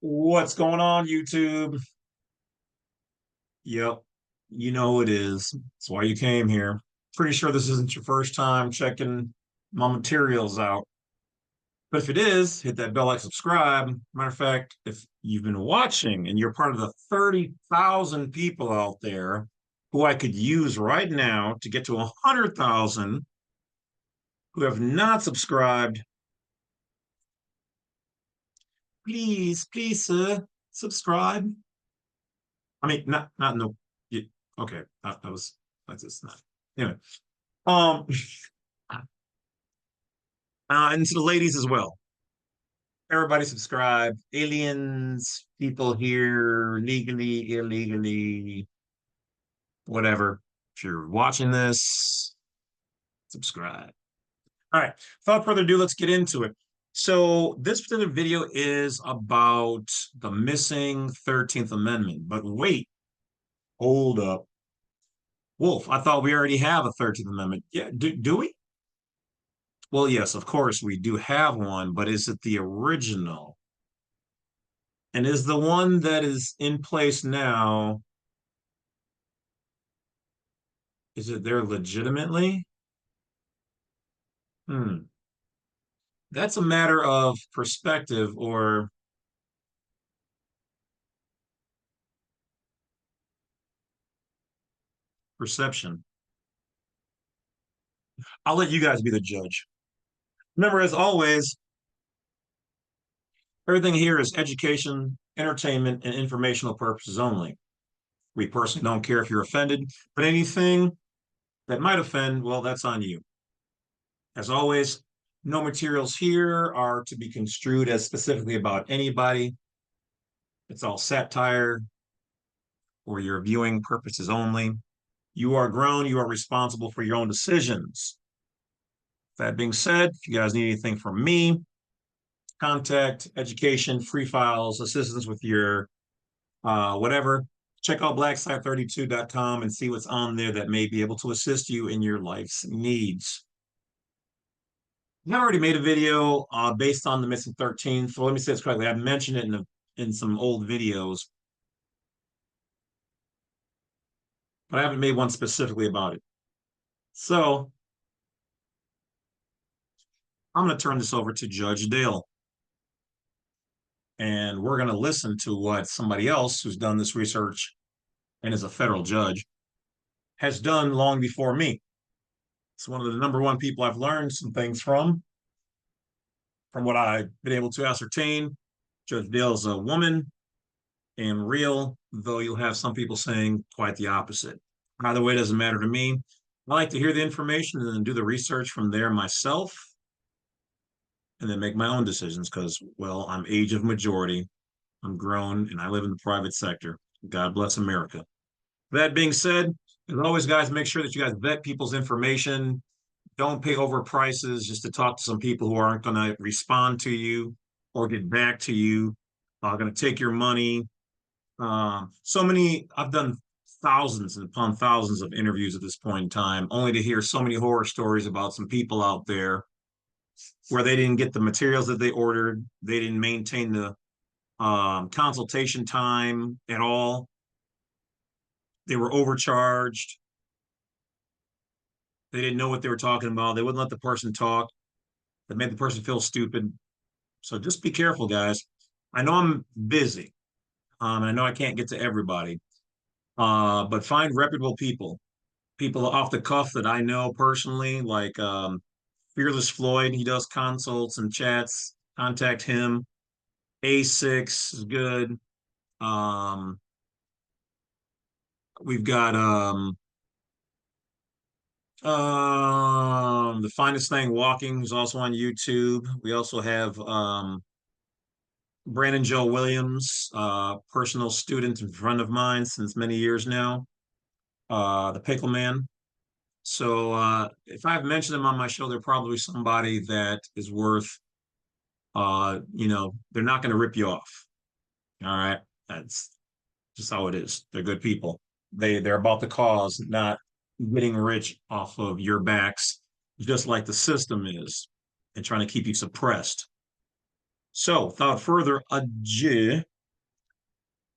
What's going on, YouTube? Yep, you know who it is. That's why you came here. Pretty sure this isn't your first time checking my materials out. But if it is, hit that bell, like, subscribe. Matter of fact, if you've been watching and you're part of the 30,000 people out there who I could use right now to get to 100,000 who have not subscribed, please, sir, subscribe. I mean, not no. Yeah, okay, that was that's just not. Anyway, um, and to the ladies as well. Everybody subscribe. Aliens, people here legally, illegally, whatever. If you're watching this, subscribe. All right. Without further ado, let's get into it. So this particular video is about the missing 13th Amendment. But wait, hold up. Wolf, I thought we already have a 13th Amendment. Yeah, do we? Well, yes, of course we do have one, but is it the original? And is the one that is in place now, is it there legitimately? Hmm. That's a matter of perspective or perception. I'll let you guys be the judge. Remember, as always, everything here is education, entertainment, and informational purposes only. We personally don't care if you're offended, but anything that might offend, well, that's on you. As always, no materials here are to be construed as specifically about anybody. It's all satire for your viewing purposes only. You are grown, you are responsible for your own decisions. That being said, if you guys need anything from me, contact, education, free files, assistance with your whatever, check out blackside32.com and see what's on there that may be able to assist you in your life's needs. I already made a video based on the missing 13. So let me say this correctly. I mentioned it in some old videos, but I haven't made one specifically about it. So I'm going to turn this over to Judge Dale. And we're going to listen to what somebody else who's done this research and is a federal judge has done long before me. It's one of the number one people I've learned some things from what I've been able to ascertain. Judge Dale's a woman and real, though you'll have some people saying quite the opposite. Either way, it doesn't matter to me. I like to hear the information and then do the research from there myself and then make my own decisions because, well, I'm age of majority. I'm grown and I live in the private sector. God bless America. That being said, as always, guys, make sure that you guys vet people's information. Don't pay over prices just to talk to some people who aren't going to respond to you or get back to you, going to take your money. I've done thousands and upon thousands of interviews at this point in time, only to hear so many horror stories about some people out there where they didn't get the materials that they ordered. They didn't maintain the consultation time at all. They were overcharged. They didn't know what they were talking about. They wouldn't let the person talk. That made the person feel stupid. So just be careful, guys. I know I'm busy. I know I can't get to everybody, but find reputable people off the cuff that I know personally, like Fearless Floyd. He does consults and chats. Contact him. A6 is good. Um, we've got the finest thing walking, who's also on YouTube. We also have Brandon Joe Williams, personal student and friend of mine since many years now, the Pickle Man. So if I've mentioned them on my show, they're probably somebody that is worth, they're not going to rip you off. All right, that's just how it is. They're good people. They're about the cause, not getting rich off of your backs, just like the system is, and trying to keep you suppressed. So, without further ado,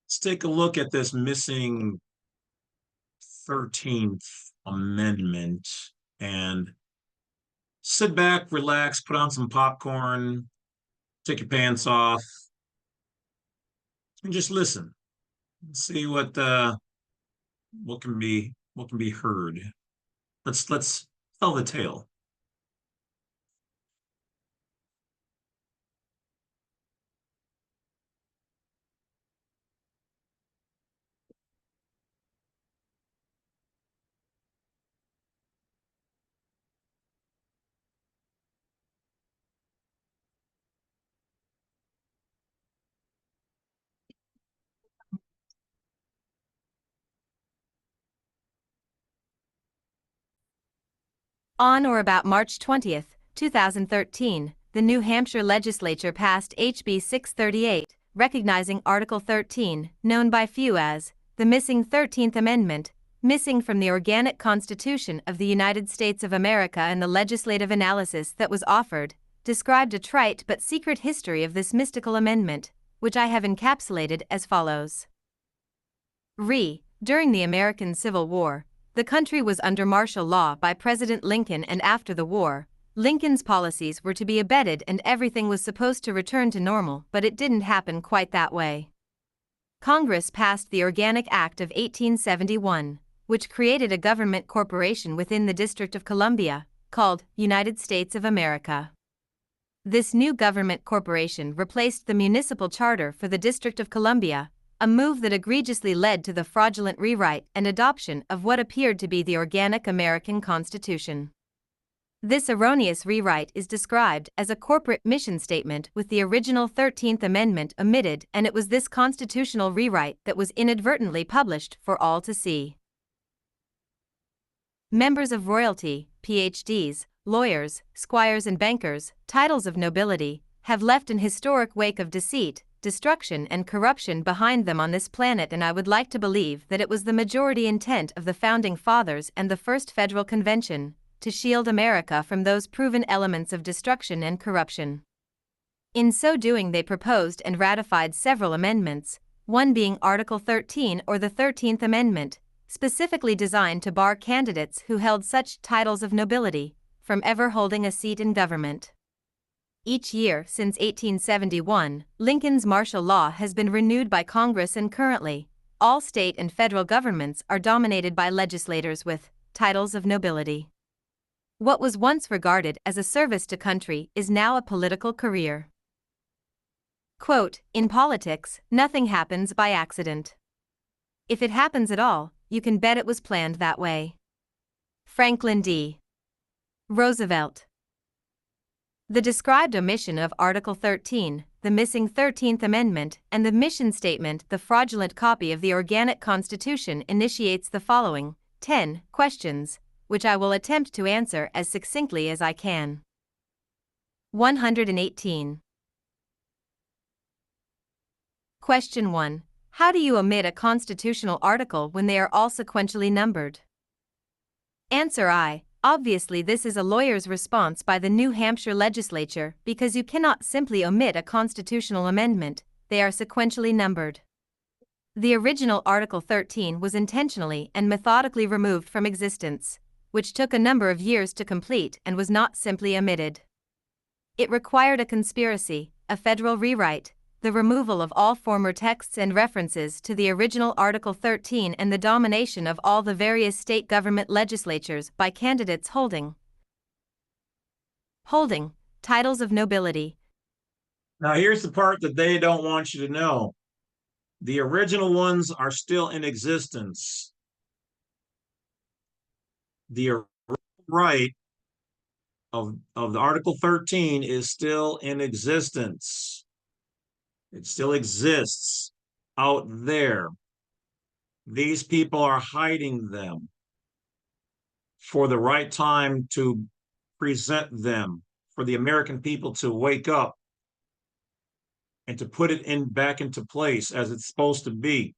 Let's take a look at this missing 13th Amendment and sit back, relax, put on some popcorn, take your pants off, and just listen. See what can be heard. Let's tell the tale. On or about March 20th, 2013, the New Hampshire legislature passed HB 638, recognizing Article 13, known by few as the missing 13th Amendment, missing from the organic Constitution of the United States of America, and the legislative analysis that was offered described a trite but secret history of this mystical amendment, which I have encapsulated as follows. During the American Civil War, the country was under martial law by President Lincoln, and after the war, Lincoln's policies were to be abetted and everything was supposed to return to normal, but it didn't happen quite that way. Congress passed the Organic Act of 1871, which created a government corporation within the District of Columbia, called United States of America. This new government corporation replaced the municipal charter for the District of Columbia, a move that egregiously led to the fraudulent rewrite and adoption of what appeared to be the organic American Constitution. This erroneous rewrite is described as a corporate mission statement with the original 13th Amendment omitted, and it was this constitutional rewrite that was inadvertently published for all to see. Members of royalty, PhDs, lawyers, squires and bankers, titles of nobility, have left an historic wake of deceit, destruction and corruption behind them on this planet, and I would like to believe that it was the majority intent of the Founding Fathers and the First Federal Convention to shield America from those proven elements of destruction and corruption. In so doing, they proposed and ratified several amendments, one being Article 13 or the 13th Amendment, specifically designed to bar candidates who held such titles of nobility from ever holding a seat in government. Each year since 1871, Lincoln's martial law has been renewed by Congress, and currently, all state and federal governments are dominated by legislators with titles of nobility. What was once regarded as a service to country is now a political career. Quote, "In politics, nothing happens by accident. If it happens at all, you can bet it was planned that way." Franklin D. Roosevelt. The described omission of Article 13, the missing 13th Amendment, and the mission statement, the fraudulent copy of the organic Constitution, initiates the following 10 questions, which I will attempt to answer as succinctly as I can. 118. Question 1. How do you omit a constitutional article when they are all sequentially numbered? Answer I. Obviously, this is a lawyer's response by the New Hampshire legislature, because you cannot simply omit a constitutional amendment, they are sequentially numbered. The original Article 13 was intentionally and methodically removed from existence, which took a number of years to complete and was not simply omitted. It required a conspiracy, a federal rewrite, the removal of all former texts and references to the original Article 13, and the domination of all the various state government legislatures by candidates holding titles of nobility. Now, here's the part that they don't want you to know. The original ones are still in existence. The right of the Article 13 is still in existence. It still exists out there. These people are hiding them for the right time to present them, for the American people to wake up and to put it back into place as it's supposed to be.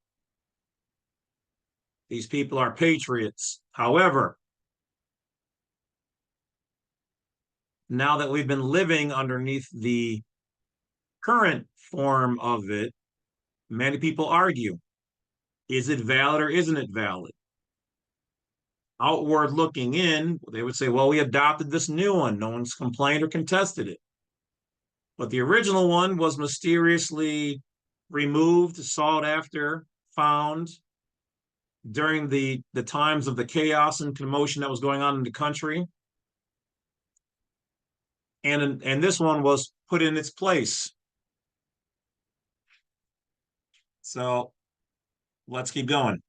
These people are patriots. However, now that we've been living underneath the current form of it, Many people argue, is it valid or isn't it valid? Outward looking in, they would say, well, we adopted this new one. No one's complained or contested it. But the original one was mysteriously removed, sought after, found during the times of the chaos and commotion that was going on in the country. And this one was put in its place. So let's keep going.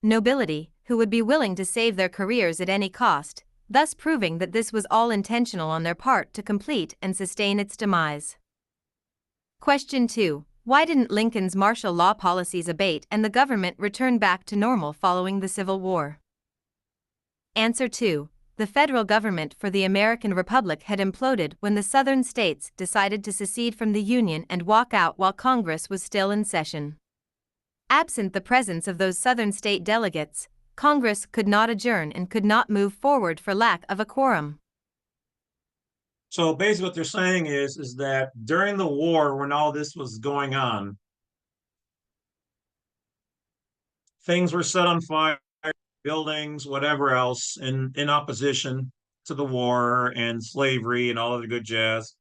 Nobility, who would be willing to save their careers at any cost, thus proving that this was all intentional on their part to complete and sustain its demise. Question 2. Why didn't Lincoln's martial law policies abate and the government return back to normal following the Civil War? Answer 2. The federal government for the American Republic had imploded when the Southern states decided to secede from the Union and walk out while Congress was still in session. Absent the presence of those Southern state delegates, Congress could not adjourn and could not move forward for lack of a quorum. So basically what they're saying is that during the war, when all this was going on, things were set on fire, buildings, whatever else, in opposition to the war and slavery and all of the good jazz.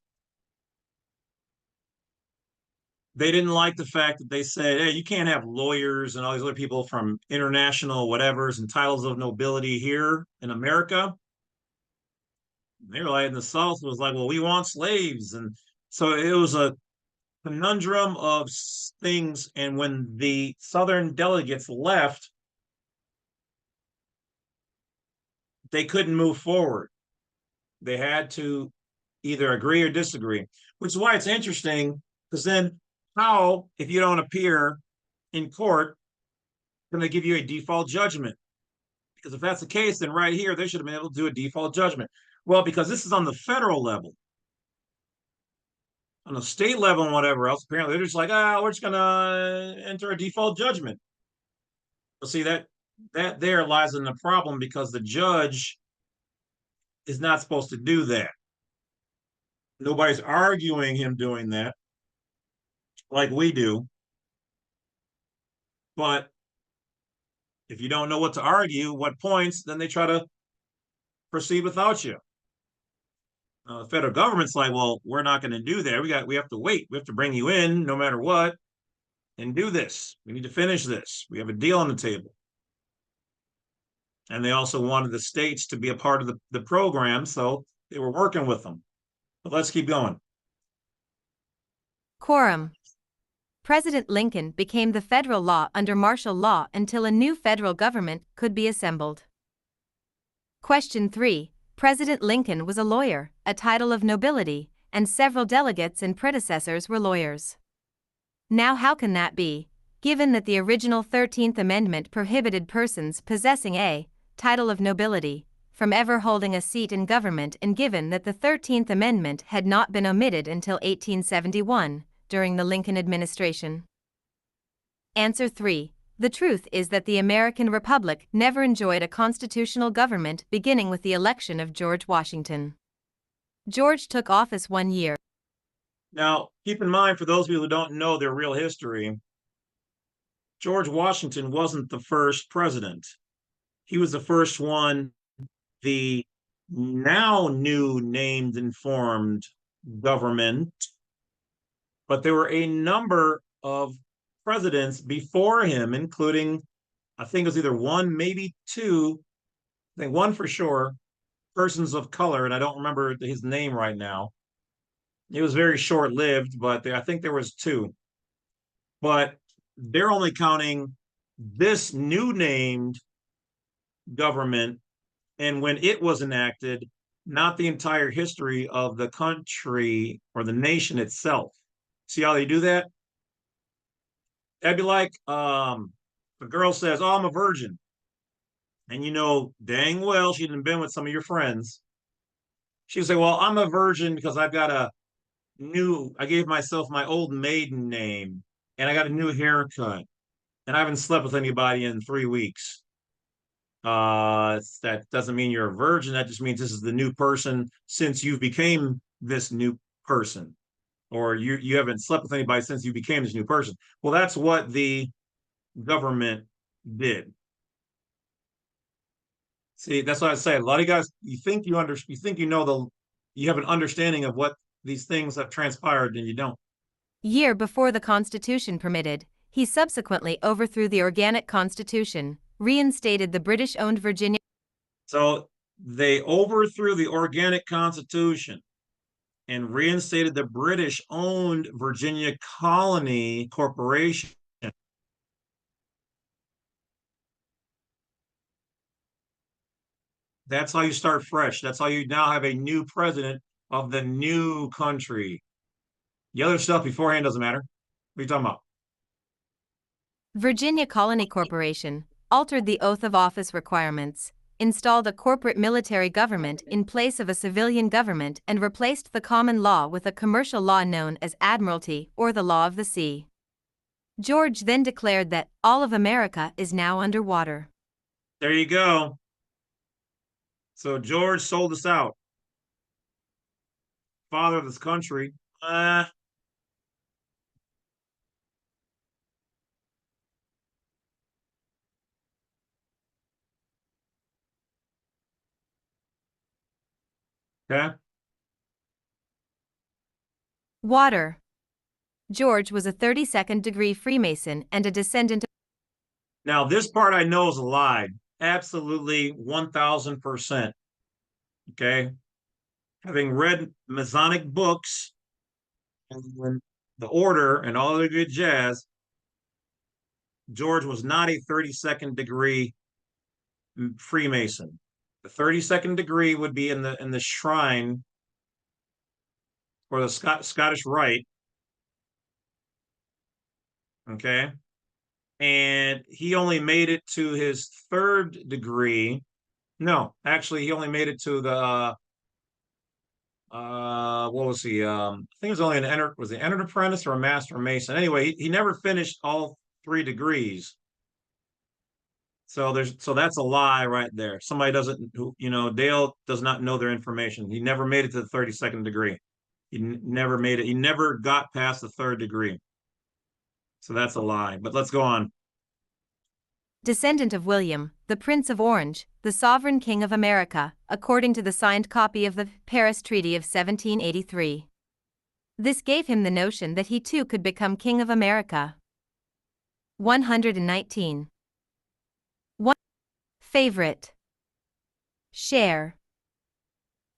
They didn't like the fact that they said, hey, you can't have lawyers and all these other people from international whatevers and titles of nobility here in America. They were like, in the South was like, well, we want slaves. And so it was a conundrum of things. And when the Southern delegates left, they couldn't move forward. They had to either agree or disagree, which is why it's interesting, because then how, if you don't appear in court, can they give you a default judgment? Because if that's the case, then right here, they should have been able to do a default judgment. Well, because this is on the federal level. On the state level and whatever else, apparently they're just like, we're just going to enter a default judgment. But see, that there lies in the problem, because the judge is not supposed to do that. Nobody's arguing him doing that like we do. But if you don't know what to argue, what points, then they try to proceed without you. The federal government's like, well, we're not going to do that. We have to wait. We have to bring you in no matter what and do this. We need to finish this. We have a deal on the table. And they also wanted the states to be a part of the program, so they were working with them. But let's keep going. Quorum. President Lincoln became the federal law under martial law until a new federal government could be assembled. Question 3. President Lincoln was a lawyer, a title of nobility, and several delegates and predecessors were lawyers. Now how can that be, given that the original 13th Amendment prohibited persons possessing a title of nobility from ever holding a seat in government, and given that the 13th Amendment had not been omitted until 1871, during the Lincoln administration? Answer 3. The truth is that the American Republic never enjoyed a constitutional government, beginning with the election of George Washington. George took office 1 year. Now, keep in mind, for those of you who don't know their real history, George Washington wasn't the first president. He was the first one, the now new named and formed government, but there were a number of presidents before him, including, I think it was either one, maybe two, I think one for sure, persons of color, and I don't remember his name right now. It was very short-lived, but I think there was two. But they're only counting this new named government, and when it was enacted, not the entire history of the country or the nation itself. See how they do that? That'd be like a girl says, oh, I'm a virgin. And you know dang well she hadn't been with some of your friends. She'd say, well, I'm a virgin because I've got I gave myself my old maiden name, and I got a new haircut, and I haven't slept with anybody in 3 weeks. That doesn't mean you're a virgin. That just means this is the new person since you became this new person. or you haven't slept with anybody since you became this new person. Well, that's what the government did. See, that's what I say. A lot of guys, you think you know you have an understanding of what these things have transpired, and you don't. Year before the Constitution permitted, he subsequently overthrew the organic Constitution, reinstated the British-owned Virginia. So they overthrew the organic Constitution and reinstated the British-owned Virginia Colony Corporation. That's how you start fresh. That's how you now have a new president of the new country. The other stuff beforehand doesn't matter. What are you talking about? Virginia Colony Corporation altered the oath of office requirements, installed a corporate military government in place of a civilian government, and replaced the common law with a commercial law known as admiralty or the law of the sea. George then declared that all of America is now underwater. There you go. So George sold us out. Father of this country. Okay. Water. George was a 32nd degree Freemason and a descendant of. Now, this part I know is a lie. Absolutely 1000%. Okay. Having read Masonic books and the order and all the good jazz, George was not a 32nd degree Freemason. The 32nd degree would be in the shrine or the Scottish Rite. Okay. And he only made it to his third degree. No, actually, he only made it to the what was he? I think it was only was he entered apprentice or a master mason? Anyway, he never finished all 3 degrees. So that's a lie right there. Somebody doesn't, Dale does not know their information. He never made it to the 32nd degree. He never made it. He never got past the third degree. So that's a lie. But let's go on. Descendant of William, the Prince of Orange, the sovereign king of America, according to the signed copy of the Paris Treaty of 1783. This gave him the notion that he too could become king of America. 119. 1. Favorite. Share.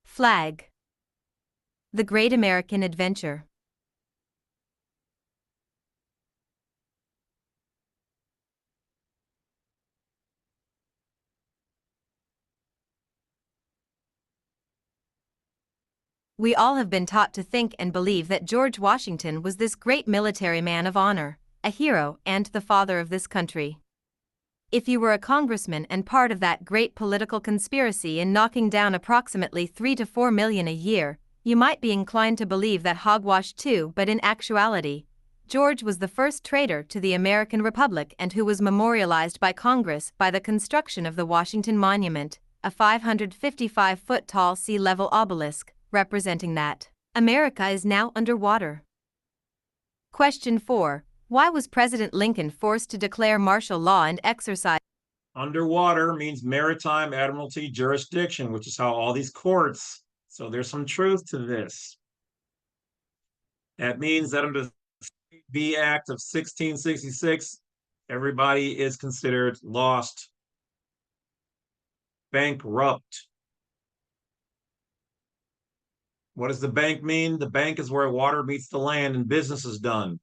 Flag. The Great American Adventure. We all have been taught to think and believe that George Washington was this great military man of honor, a hero and the father of this country. If you were a congressman and part of that great political conspiracy in knocking down approximately 3 to 4 million a year, you might be inclined to believe that hogwash too, but in actuality, George was the first traitor to the American Republic and who was memorialized by Congress by the construction of the Washington Monument, a 555-foot tall sea-level obelisk, representing that America is now underwater. Question 4. Why was President Lincoln forced to declare martial law and exercise? Underwater means maritime admiralty jurisdiction, which is how all these courts. So there's some truth to this. That means that under the B Act of 1666, everybody is considered lost, bankrupt. What does the bank mean? The bank is where water meets the land and business is done.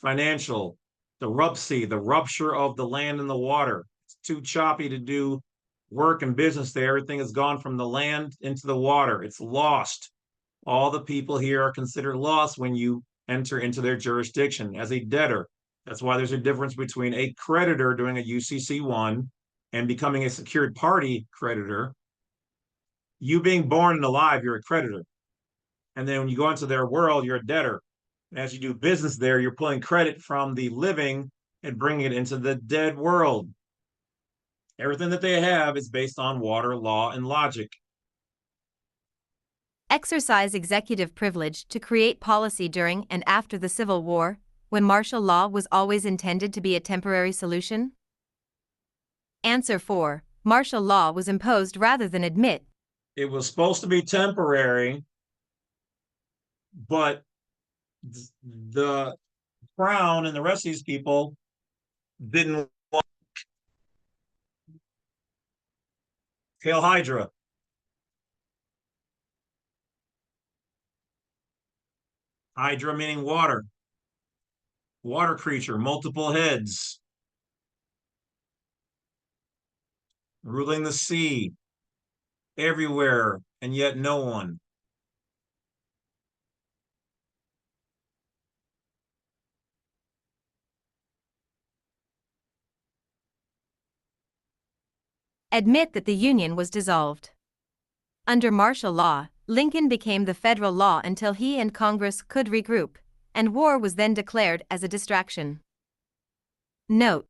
Financial, the rupture, the rupture of the land and the water. It's too choppy to do work and business there. Everything has gone from the land into the water. It's lost. All the people here are considered lost when you enter into their jurisdiction as a debtor. That's why there's a difference between a creditor doing a UCC1 and becoming a secured party creditor. You being born and alive, you're a creditor. And then when you go into their world, you're a debtor. And as you do business there, you're pulling credit from the living and bringing it into the dead world. Everything that they have is based on water, law, and logic. Exercise executive privilege to create policy during and after the Civil War, when martial law was always intended to be a temporary solution? Answer 4. Martial law was imposed rather than admit. It was supposed to be temporary, but the Crown and the rest of these people didn't want. Hail Hydra. Hydra meaning water. Water creature, multiple heads. Ruling the sea. Everywhere, and yet no one. Admit that the Union was dissolved. Under martial law, Lincoln became the federal law until he and Congress could regroup, and war was then declared as a distraction. Note: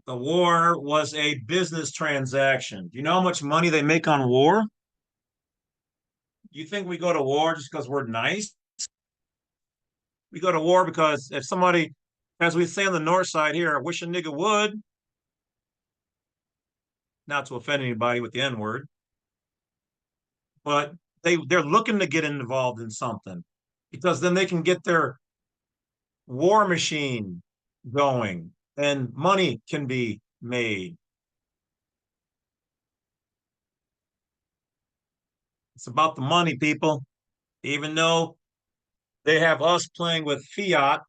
the war was a business transaction. Do you know how much money they make on war? You think we go to war just because we're nice? We go to war because if somebody, as we say on the north side here, I wish a nigga would, not to offend anybody with the N-word, but they're looking to get involved in something because then they can get their war machine going and money can be made. It's about the money, people. Even though they have us playing with fiat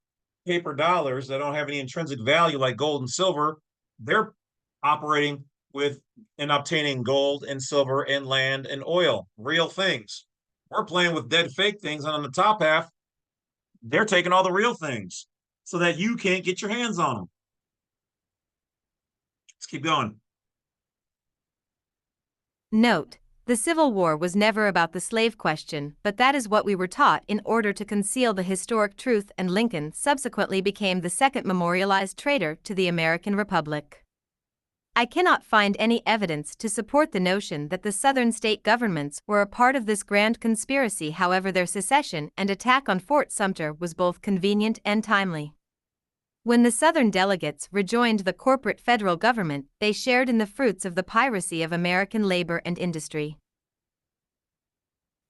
paper dollars that don't have any intrinsic value like gold and silver, they're operating with and obtaining gold and silver and land and oil, real things. We're playing with dead fake things, and on the top half, they're taking all the real things so that you can't get your hands on them. Let's keep going. Note: the Civil War was never about the slave question, but that is what we were taught in order to conceal the historic truth, and Lincoln subsequently became the second memorialized traitor to the American Republic. I cannot find any evidence to support the notion that the Southern state governments were a part of this grand conspiracy. However, their secession and attack on Fort Sumter was both convenient and timely. When the Southern delegates rejoined the corporate federal government, they shared in the fruits of the piracy of American labor and industry.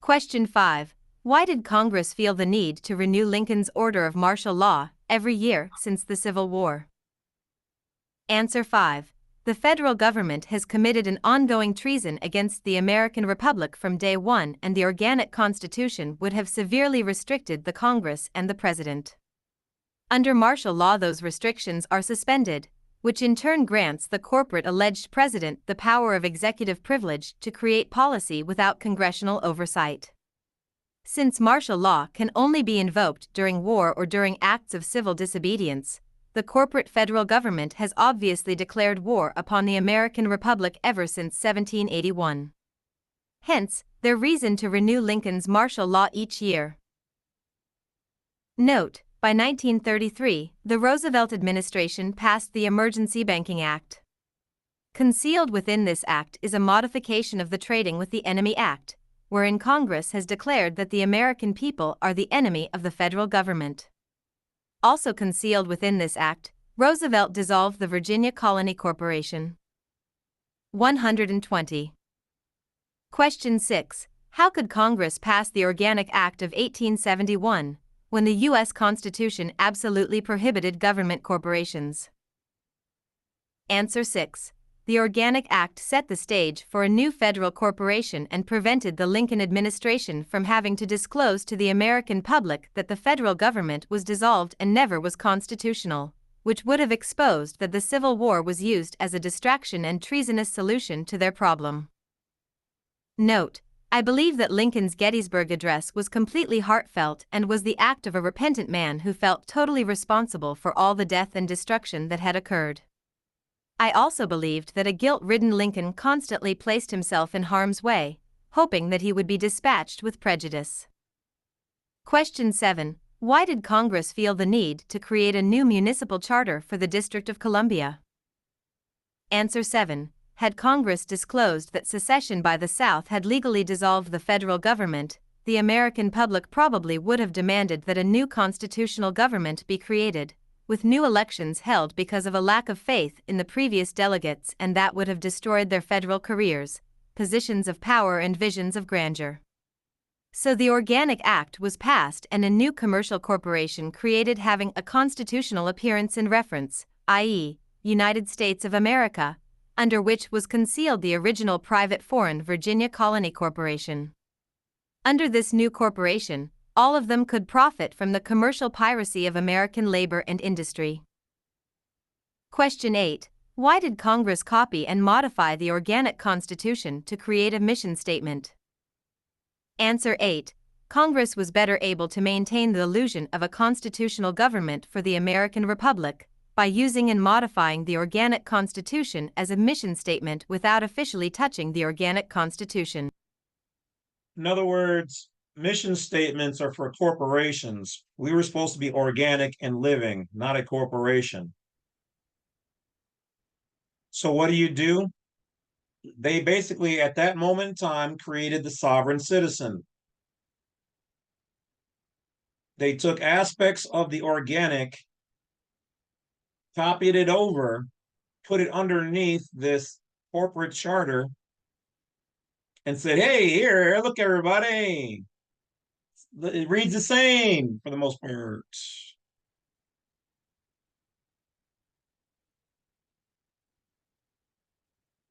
Question 5. Why did Congress feel the need to renew Lincoln's order of martial law every year since the Civil War? Answer 5. The federal government has committed an ongoing treason against the American Republic from day one, and the organic Constitution would have severely restricted the Congress and the President. Under martial law, those restrictions are suspended, which in turn grants the corporate alleged president the power of executive privilege to create policy without congressional oversight. Since martial law can only be invoked during war or during acts of civil disobedience, the corporate federal government has obviously declared war upon the American Republic ever since 1781. Hence, their reason to renew Lincoln's martial law each year. Note: by 1933, the Roosevelt administration passed the Emergency Banking Act. Concealed within this act is a modification of the Trading with the Enemy Act, wherein Congress has declared that the American people are the enemy of the federal government. Also concealed within this act, Roosevelt dissolved the Virginia Colony Corporation. 120. Question 6. How could Congress pass the Organic Act of 1871, when the U.S. Constitution absolutely prohibited government corporations? Answer 6. The Organic Act set the stage for a new federal corporation and prevented the Lincoln administration from having to disclose to the American public that the federal government was dissolved and never was constitutional, which would have exposed that the Civil War was used as a distraction and treasonous solution to their problem. Note: I believe that Lincoln's Gettysburg Address was completely heartfelt and was the act of a repentant man who felt totally responsible for all the death and destruction that had occurred. I also believed that a guilt-ridden Lincoln constantly placed himself in harm's way, hoping that he would be dispatched with prejudice. Question 7. Why did Congress feel the need to create a new municipal charter for the District of Columbia? Answer 7. had Congress disclosed that secession by the South had legally dissolved the federal government, the American public probably would have demanded that a new constitutional government be created, with new elections held because of a lack of faith in the previous delegates, and that would have destroyed their federal careers, positions of power, and visions of grandeur. So the Organic Act was passed and a new commercial corporation created having a constitutional appearance in reference, i.e., United States of America, under which was concealed the original private foreign Virginia Colony Corporation. Under this new corporation, all of them could profit from the commercial piracy of American labor and industry. Question 8. Why did Congress copy and modify the Organic Constitution to create a mission statement? Answer 8. Congress was better able to maintain the illusion of a constitutional government for the American Republic by using and modifying the Organic Constitution as a mission statement without officially touching the Organic Constitution. In other words, mission statements are for corporations. We were supposed to be organic and living, not a corporation. So what do? They basically, at that moment in time, created the sovereign citizen. They took aspects of the organic, copied it over, put it underneath this corporate charter, and said, hey, here, look, everybody. It reads the same for the most part.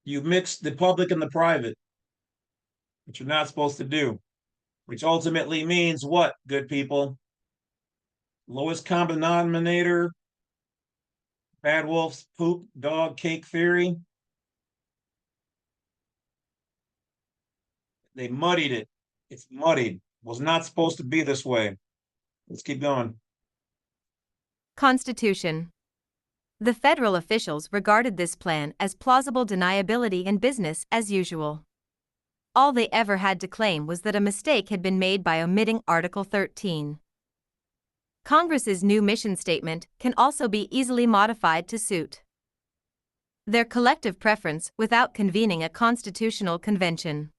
You mix the public and the private, which you're not supposed to do, which ultimately means what, good people? Lowest common denominator, Badwolf's poop dog cake theory. They muddied it. It's muddied. Was not supposed to be this way. Let's keep going. Constitution. The federal officials regarded this plan as plausible deniability and business as usual. All they ever had to claim was that a mistake had been made by omitting Article 13. Congress's new mission statement can also be easily modified to suit their collective preference without convening a constitutional convention.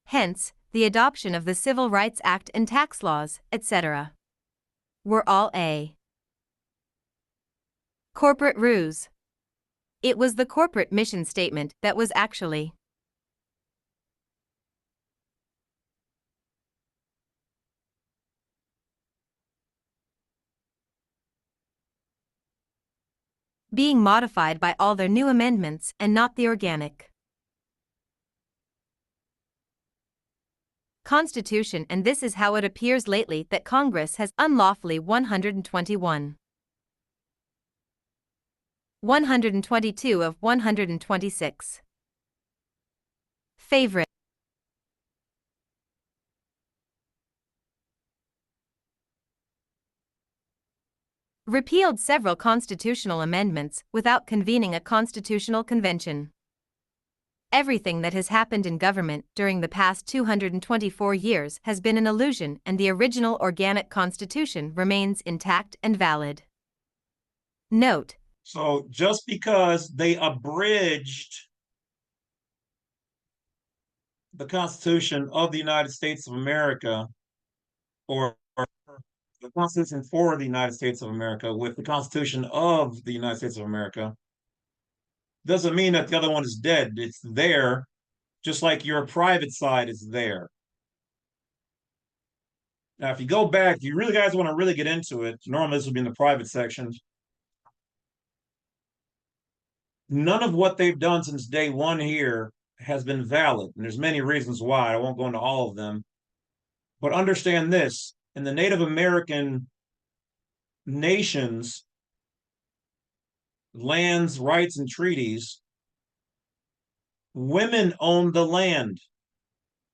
Hence, the adoption of the Civil Rights Act and tax laws, etc. were all a corporate ruse. It was the corporate mission statement that was actually being modified by all their new amendments and not the Organic Constitution, and this is how it appears lately that Congress has unlawfully 121. 122 of 126. Favorite. Repealed several constitutional amendments without convening a constitutional convention. Everything that has happened in government during the past 224 years has been an illusion, and the original Organic Constitution remains intact and valid. Note. So just because they abridged the Constitution of the United States of America, or the Constitution for the United States of America with the Constitution of the United States of America, doesn't mean that the other one is dead. It's there, just like your private side is there. Now, if you go back, if you really guys want to really get into it, normally this would be in the private section. None of what they've done since day one here has been valid. And there's many reasons why. I won't go into all of them. But understand this, in the Native American nations, lands, rights, and treaties, women own the land.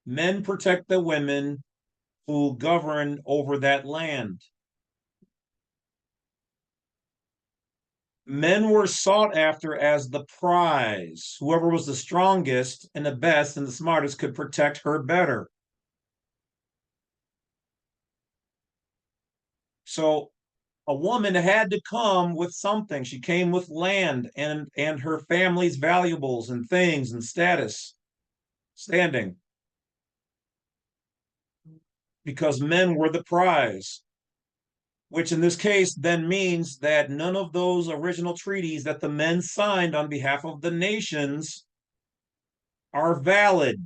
Men protect the women who govern over that land. Men were sought after as the prize. Whoever was the strongest and the best and the smartest could protect her better. So A woman had to come with something. She came with land and her family's valuables and things and status, standing. Because men were the prize, which in this case then means that none of those original treaties that the men signed on behalf of the nations are valid.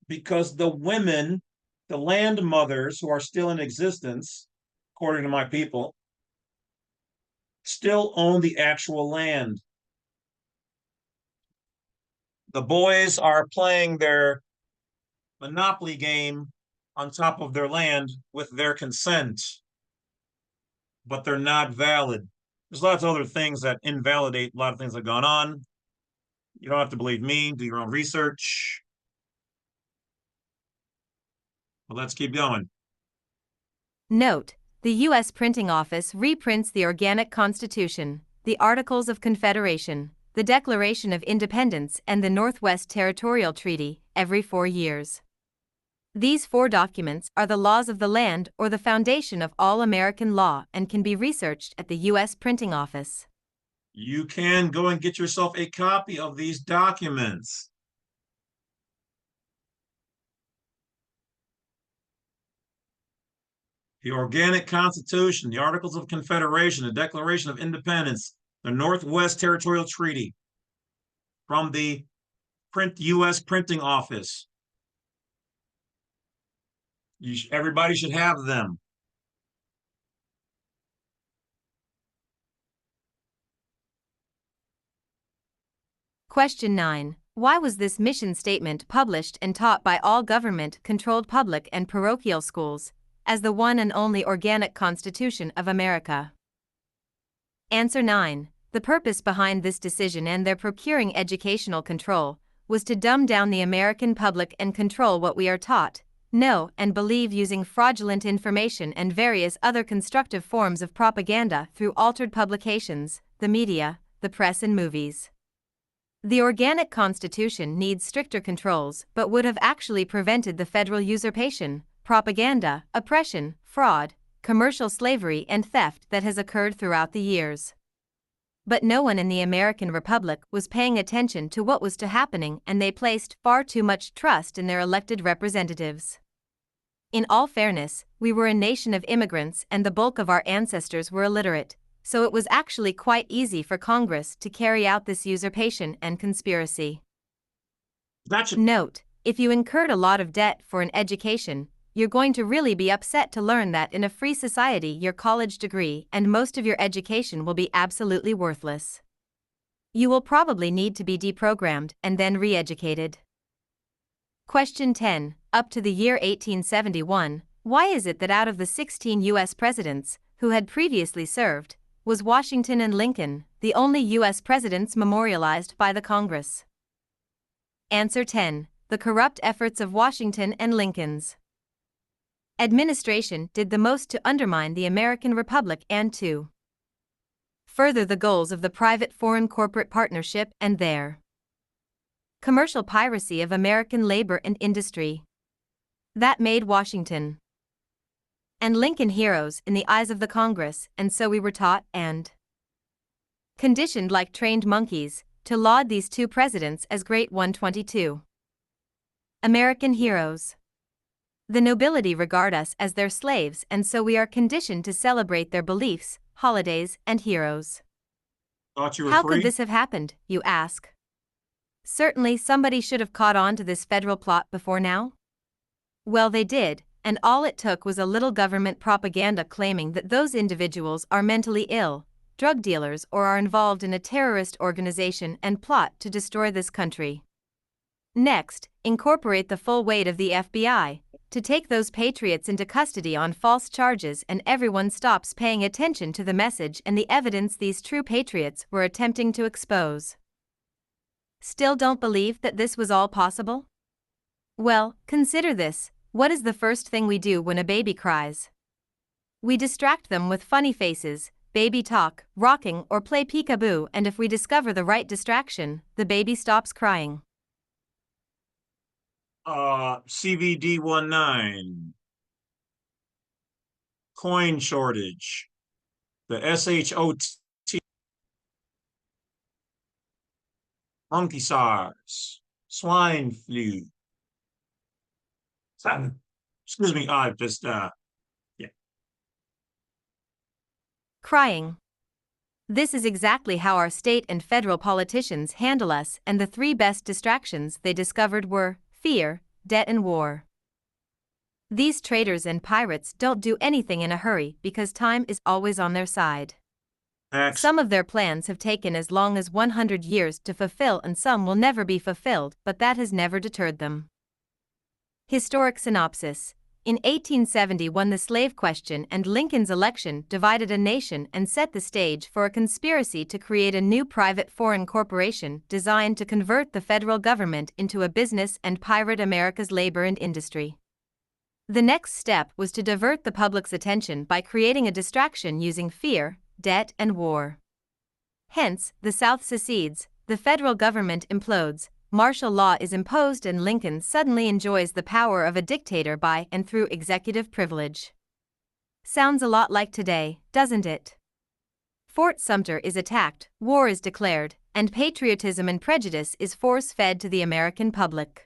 Because the women, the land mothers who are still in existence, according to my people, still own the actual land. The boys are playing their Monopoly game on top of their land with their consent, but they're not valid. There's lots of other things that invalidate a lot of things that have gone on. You don't have to believe me, do your own research. Well, let's keep going. Note: the U.S. Printing Office reprints the Organic Constitution, the Articles of Confederation, the Declaration of Independence, and the Northwest Territorial Treaty every 4 years. These 4 documents are the laws of the land or the foundation of all American law and can be researched at the U.S. Printing Office. You can go and get yourself a copy of these documents. The Organic Constitution, the Articles of Confederation, the Declaration of Independence, the Northwest Territorial Treaty from the U.S. Printing Office. Everybody should have them. Question 9. Why was this mission statement published and taught by all government-controlled public and parochial schools as the one and only Organic Constitution of America? Answer 9. The purpose behind this decision and their procuring educational control was to dumb down the American public and control what we are taught, know, and believe using fraudulent information and various other constructive forms of propaganda through altered publications, the media, the press, and movies. The Organic Constitution needs stricter controls but would have actually prevented the federal usurpation, propaganda, oppression, fraud, commercial slavery, and theft that has occurred throughout the years. But no one in the American Republic was paying attention to what was happening, and they placed far too much trust in their elected representatives. In all fairness, we were a nation of immigrants and the bulk of our ancestors were illiterate, so it was actually quite easy for Congress to carry out this usurpation and conspiracy. Note: if you incurred a lot of debt for an education, you're going to really be upset to learn that in a free society your college degree and most of your education will be absolutely worthless. You will probably need to be deprogrammed and then re-educated. Question 10. Up to the year 1871, why is it that out of the 16 U.S. presidents who had previously served, was Washington and Lincoln the only U.S. presidents memorialized by the Congress? Answer 10. The corrupt efforts of Washington and Lincoln's administration did the most to undermine the American Republic and to further the goals of the private foreign corporate partnership and their commercial piracy of American labor and industry. That made Washington and Lincoln heroes in the eyes of the Congress, and so we were taught and conditioned like trained monkeys to laud these 2 presidents as great 122 American heroes. The nobility regard us as their slaves, and so we are conditioned to celebrate their beliefs, holidays, and heroes. Thought you were How free? could this have happened, you ask? Certainly somebody should have caught on to this federal plot before now. Well, they did, and all it took was a little government propaganda claiming that those individuals are mentally ill, drug dealers, or are involved in a terrorist organization and plot to destroy this country. Next, incorporate the full weight of the FBI to take those patriots into custody on false charges, and everyone stops paying attention to the message and the evidence these true patriots were attempting to expose. Still don't believe that this was all possible? Well, consider this. What is the first thing we do when a baby cries? We distract them with funny faces, baby talk, rocking, or play peekaboo, and if we discover the right distraction, the baby stops crying. CVD19. coin shortage, the SHOT, monkey SARS, swine flu. Excuse me, yeah. Crying. This is exactly how our state and federal politicians handle us, and the three best distractions they discovered were fear, debt, and war. These traitors and pirates don't do anything in a hurry because time is always on their side. Next. Some of their plans have taken as long as 100 years to fulfill, and some will never be fulfilled, but that has never deterred them. Historic synopsis. In 1871, the slave question and Lincoln's election divided a nation and set the stage for a conspiracy to create a new private foreign corporation designed to convert the federal government into a business and pirate America's labor and industry. The next step was to divert the public's attention by creating a distraction using fear, debt, and war. Hence, the South secedes, the federal government implodes, martial law is imposed, and Lincoln suddenly enjoys the power of a dictator by and through executive privilege. Sounds a lot like today, doesn't it? Fort Sumter is attacked, war is declared, and patriotism and prejudice is force-fed to the American public.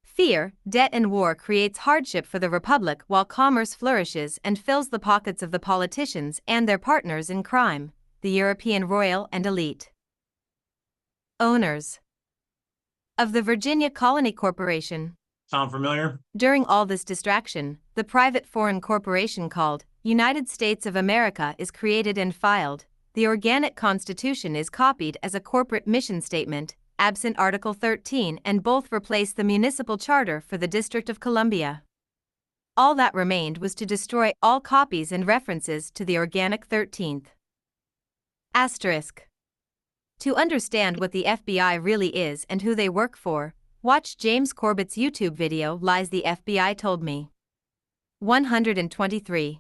Fear, debt, and war creates hardship for the Republic while commerce flourishes and fills the pockets of the politicians and their partners in crime, the European royal and elite. Owners of the Virginia Colony Corporation. Sound familiar? During all this distraction, the private foreign corporation called United States of America is created and filed. The organic constitution is copied as a corporate mission statement, absent Article 13, and both replace the municipal charter for the District of Columbia. All that remained was to destroy all copies and references to the organic 13th. Asterisk. To understand what the FBI really is and who they work for, watch James Corbett's YouTube video Lies the FBI Told Me. 123.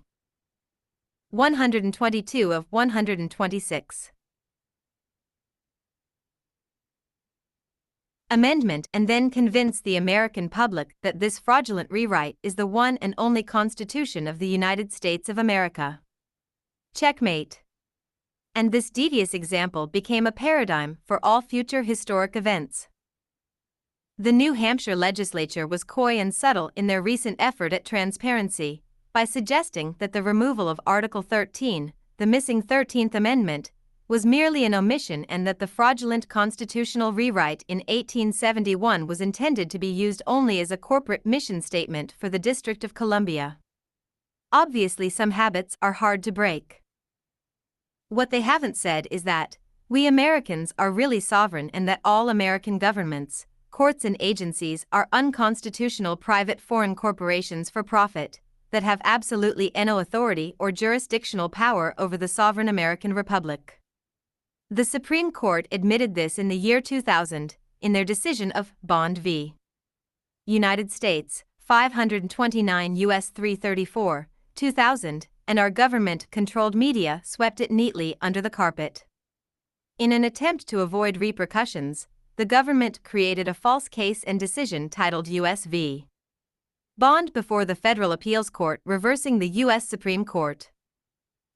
122 of 126. Amendment, and then convince the American public that this fraudulent rewrite is the one and only Constitution of the United States of America. Checkmate. And this devious example became a paradigm for all future historic events. The New Hampshire legislature was coy and subtle in their recent effort at transparency, by suggesting that the removal of Article 13, the missing 13th Amendment, was merely an omission, and that the fraudulent constitutional rewrite in 1871 was intended to be used only as a corporate mission statement for the District of Columbia. Obviously, some habits are hard to break. What they haven't said is that we Americans are really sovereign, and that all American governments, courts, and agencies are unconstitutional private foreign corporations for profit, that have absolutely no authority or jurisdictional power over the sovereign American Republic. The Supreme Court admitted this in the year 2000, in their decision of Bond v. United States, 529 U.S. 334, 2000, and our government-controlled media swept it neatly under the carpet. In an attempt to avoid repercussions, the government created a false case and decision titled U.S.V. Bond before the Federal Appeals Court, reversing the U.S. Supreme Court.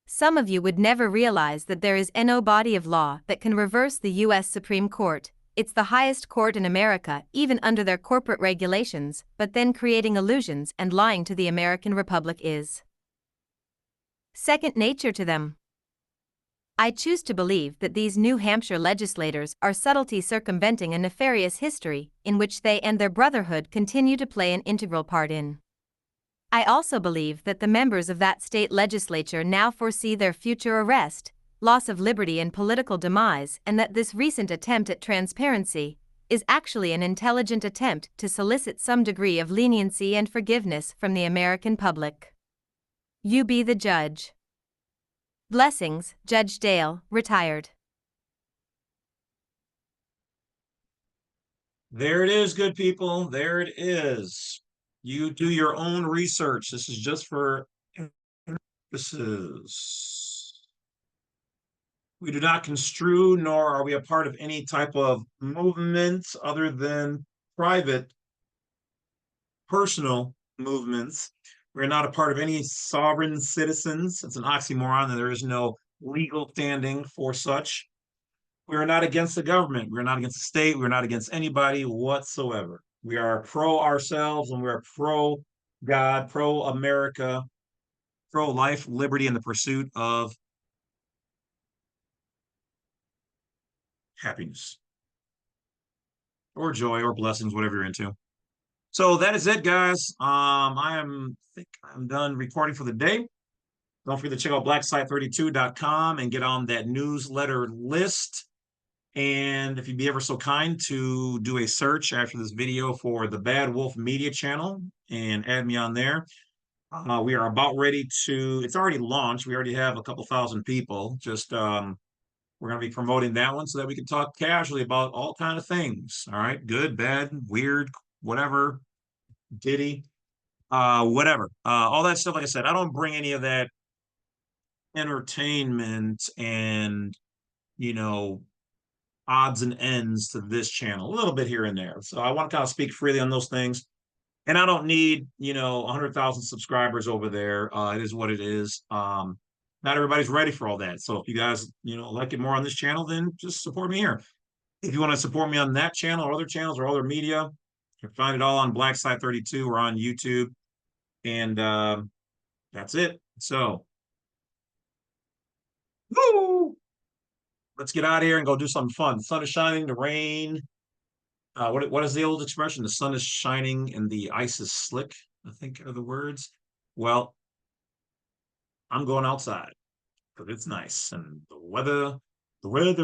Some of you would never realize that there is no body of law that can reverse the U.S. Supreme Court. It's the highest court in America, even under their corporate regulations, but then creating illusions and lying to the American Republic is second nature to them. I choose to believe that these New Hampshire legislators are subtly circumventing a nefarious history in which they and their brotherhood continue to play an integral part in. I also believe that the members of that state legislature now foresee their future arrest, loss of liberty, and political demise, and that this recent attempt at transparency is actually an intelligent attempt to solicit some degree of leniency and forgiveness from the American public. You be the judge. Blessings, Judge Dale, retired. There it is, good people. There it is. You do your own research. This is just for purposes. We do not construe, nor are we a part of any type of movement other than private, personal movements. We're not a part of any sovereign citizens. It's an oxymoron that there is no legal standing for such. We are not against the government. We're not against the state. We're not against anybody whatsoever. We are pro ourselves and we're pro God, pro America, pro life, liberty, and the pursuit of happiness or joy or blessings, whatever you're into. So that is it, guys. I think I'm done recording for the day. Don't forget to check out blacksite32.com and get on that newsletter list. And if you'd be ever so kind to do a search after this video for the Badwolf Media channel and add me on there. We are about ready to, it's already launched. We already have a couple thousand people. Just we're going to be promoting that one so that we can talk casually about all kind of things. All right, good, bad, weird, whatever, ditty, whatever. All that stuff, like I said, I don't bring any of that entertainment and, you know, odds and ends to this channel, a little bit here and there. So I want to kind of speak freely on those things. And I don't need, 100,000 subscribers over there. It is what it is. Not everybody's ready for all that. So if you guys, like it more on this channel, then just support me here. If you want to support me on that channel or other channels or other media, you can find it all on BlackSide32 or on YouTube. And that's it. So, woo! Let's get out of here and go do something fun. The sun is shining, the rain. What is the old expression? The sun is shining and the ice is slick, I think are the words. Well, I'm going outside because it's nice and the weather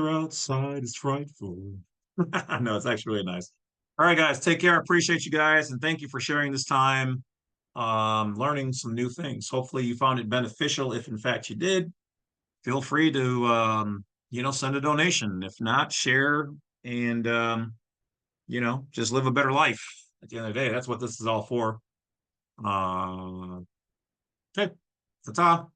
outside is frightful. No, it's actually really nice. All right, guys, take care. I appreciate you guys and thank you for sharing this time, learning some new things. Hopefully you found it beneficial. If in fact you did, feel free to, send a donation. If not, share and, just live a better life. At the end of the day, that's what this is all for. Okay, ta-ta.